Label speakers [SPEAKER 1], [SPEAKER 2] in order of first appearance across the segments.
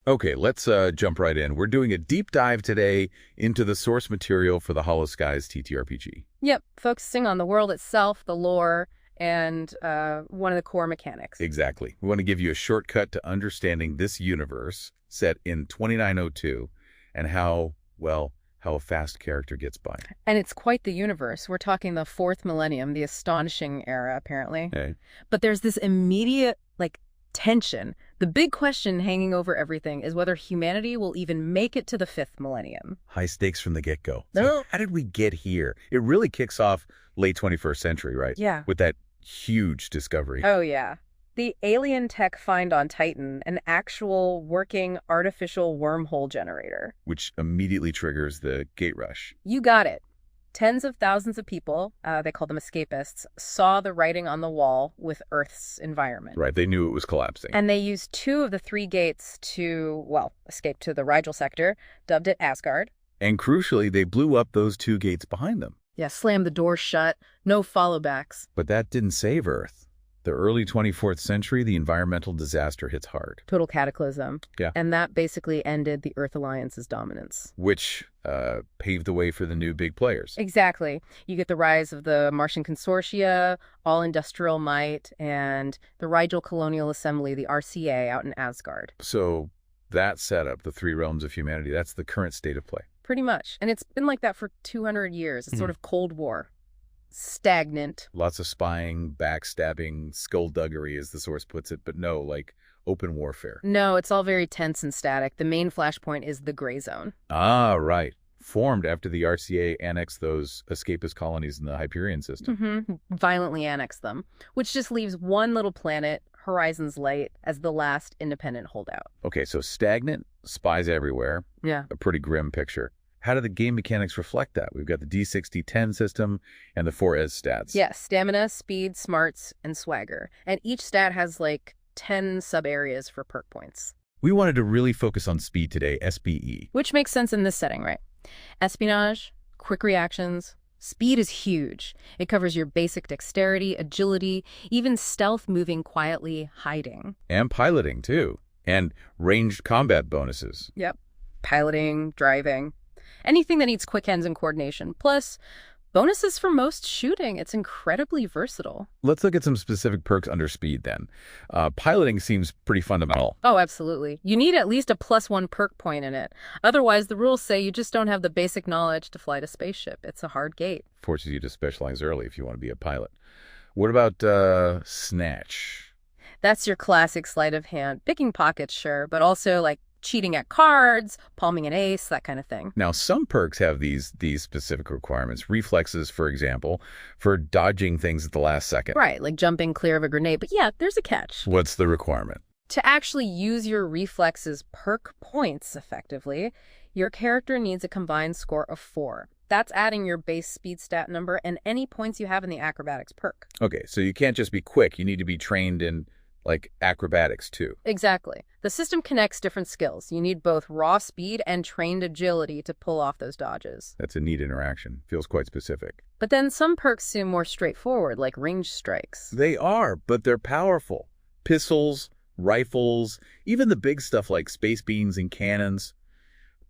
[SPEAKER 1] Okay, let's jump right in. We're doing a deep dive today into the source material for the Hollow Skies TTRPG.
[SPEAKER 2] Yep, focusing on the world itself, the lore, and one of the core mechanics.
[SPEAKER 1] Exactly. We want to give you a shortcut to understanding this universe set in 2902 and how a fast character gets by.
[SPEAKER 2] And it's quite the universe. We're talking the fourth millennium, the astonishing era, apparently.
[SPEAKER 1] Okay.
[SPEAKER 2] But there's this immediate, tension. The big question hanging over everything is whether humanity will even make it to the fifth millennium.
[SPEAKER 1] High stakes from the get-go.
[SPEAKER 2] No.
[SPEAKER 1] So how did we get here? It really kicks off late 21st century, right?
[SPEAKER 2] Yeah.
[SPEAKER 1] With that huge discovery.
[SPEAKER 2] Oh, yeah. The alien tech find on Titan, an actual working artificial wormhole generator.
[SPEAKER 1] Which immediately triggers the gate rush.
[SPEAKER 2] You got it. Tens of thousands of people, they call them escapists, saw the writing on the wall with Earth's environment.
[SPEAKER 1] Right, they knew it was collapsing.
[SPEAKER 2] And they used two of the three gates to, escape to the Rigel sector, dubbed it Asgard.
[SPEAKER 1] And crucially, they blew up those two gates behind them.
[SPEAKER 2] Yeah, slammed the door shut, no followbacks.
[SPEAKER 1] But that didn't save Earth. The early 24th century, the environmental disaster hits hard.
[SPEAKER 2] Total cataclysm.
[SPEAKER 1] Yeah.
[SPEAKER 2] And that basically ended the Earth Alliance's dominance.
[SPEAKER 1] Which paved the way for the new big players.
[SPEAKER 2] Exactly. You get the rise of the Martian Consortia, All Industrial Might, and the Rigel Colonial Assembly, the RCA, out in Asgard.
[SPEAKER 1] So that setup, the three realms of humanity, that's the current state of play.
[SPEAKER 2] Pretty much. And it's been like that for 200 years. It's sort of Cold War. Stagnant.
[SPEAKER 1] Lots of spying, backstabbing, skullduggery, as the source puts it, but no, open warfare.
[SPEAKER 2] No, it's all very tense and static. The main flashpoint is the gray zone.
[SPEAKER 1] Ah, right. Formed after the RCA annexed those escapist colonies in the Hyperion system.
[SPEAKER 2] Violently annexed them, which just leaves one little planet, Horizon's Light, as the last independent holdout.
[SPEAKER 1] Okay, so stagnant, spies everywhere.
[SPEAKER 2] Yeah.
[SPEAKER 1] A pretty grim picture. How do the game mechanics reflect that? We've got the D6, D10 system and the 4S stats.
[SPEAKER 2] Yes, stamina, speed, smarts, and swagger. And each stat has 10 sub-areas for perk points.
[SPEAKER 1] We wanted to really focus on speed today, SPE.
[SPEAKER 2] Which makes sense in this setting, right? Espionage, quick reactions. Speed is huge. It covers your basic dexterity, agility, even stealth, moving quietly, hiding.
[SPEAKER 1] And piloting, too. And ranged combat bonuses.
[SPEAKER 2] Yep. Piloting, driving. Anything that needs quick hands and coordination. Plus, bonuses for most shooting. It's incredibly versatile.
[SPEAKER 1] Let's look at some specific perks under speed, then. Piloting seems pretty fundamental.
[SPEAKER 2] Oh, absolutely. You need at least a +1 perk point in it. Otherwise, the rules say you just don't have the basic knowledge to fly a spaceship. It's a hard gate.
[SPEAKER 1] Forces you to specialize early if you want to be a pilot. What about Snatch?
[SPEAKER 2] That's your classic sleight of hand. Picking pockets, sure, but also cheating at cards, palming an ace, that kind of thing.
[SPEAKER 1] Now, some perks have these specific requirements. Reflexes, for example, for dodging things at the last second.
[SPEAKER 2] Right, like jumping clear of a grenade. But yeah, there's a catch.
[SPEAKER 1] What's the requirement?
[SPEAKER 2] To actually use your reflexes perk points effectively, your character needs a combined score of 4. That's adding your base speed stat number and any points you have in the acrobatics perk.
[SPEAKER 1] Okay, so you can't just be quick. You need to be trained in acrobatics too.
[SPEAKER 2] Exactly. The system connects different skills. You need both raw speed and trained agility to pull off those dodges.
[SPEAKER 1] That's a neat interaction. Feels quite specific.
[SPEAKER 2] But then some perks seem more straightforward, like range strikes.
[SPEAKER 1] They are, but they're powerful. Pistols, rifles, even the big stuff like space beams and cannons.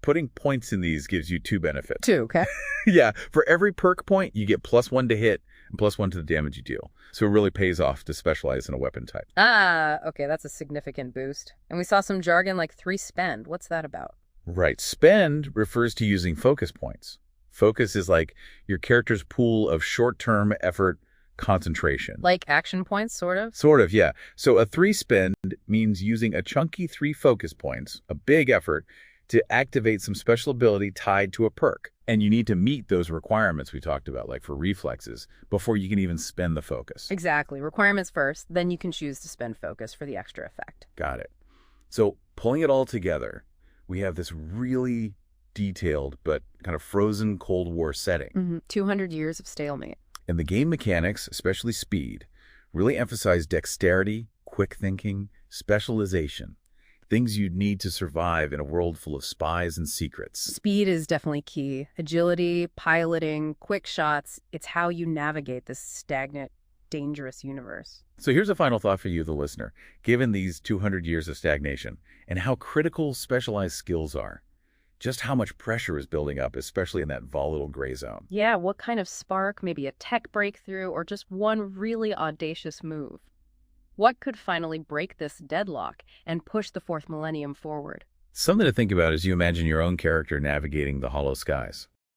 [SPEAKER 1] Putting points in these gives you 2 benefits.
[SPEAKER 2] 2, okay?
[SPEAKER 1] Yeah, for every perk point, you get +1 to hit and +1 to the damage you deal. So it really pays off to specialize in a weapon type.
[SPEAKER 2] Ah, okay, that's a significant boost. And we saw some jargon like 3 spend. What's that about?
[SPEAKER 1] Right. Spend refers to using focus points. Focus is like your character's pool of short-term effort concentration.
[SPEAKER 2] Like action points, sort of?
[SPEAKER 1] Sort of, yeah. So a 3 spend means using a chunky 3 focus points, a big effort, to activate some special ability tied to a perk. And you need to meet those requirements we talked about, like for reflexes, before you can even spend the focus.
[SPEAKER 2] Exactly. Requirements first, then you can choose to spend focus for the extra effect.
[SPEAKER 1] Got it. So pulling it all together, we have this really detailed but kind of frozen Cold War setting.
[SPEAKER 2] 200 years of stalemate.
[SPEAKER 1] And the game mechanics, especially speed, really emphasize dexterity, quick thinking, specialization. Things you'd need to survive in a world full of spies and secrets.
[SPEAKER 2] Speed is definitely key. Agility, piloting, quick shots. It's how you navigate this stagnant dangerous universe.
[SPEAKER 1] So here's a final thought for you, the listener. Given these 200 years of stagnation and how critical specialized skills are, just how much pressure is building up, especially in that volatile gray zone.
[SPEAKER 2] Yeah, what kind of spark, maybe a tech breakthrough, or just one really audacious move? What could finally break this deadlock and push the fourth millennium forward?
[SPEAKER 1] Something to think about as you imagine your own character navigating the hollow skies.